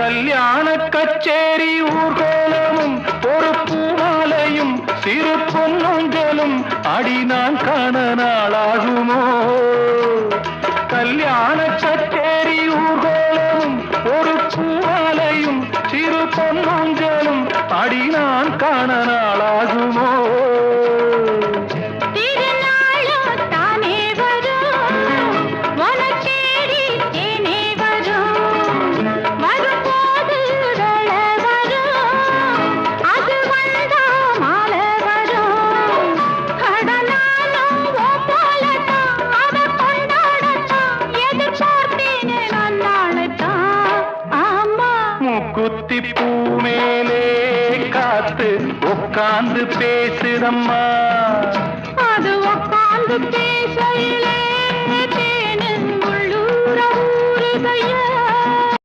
கல்யாண கச்சேரி ஊர்கோலமும் ஒரு பூமாலையும் சிறு பொன்னொஞ்சலும் அடி நான் காண நாளாகுமோ கல்யாண கச்சேரி ஊர்கோலமும் ஒரு பூமாலையும் சிறு பொன்னொஞ்சலும் அடி நான் காண நாளாகுமோ குத்தி பூமேலே காத்து உட்கார்ந்து பேசுதம்மா அது உட்கார்ந்து பேசையிலே தேனின் உள்ளூர ஊறுதையா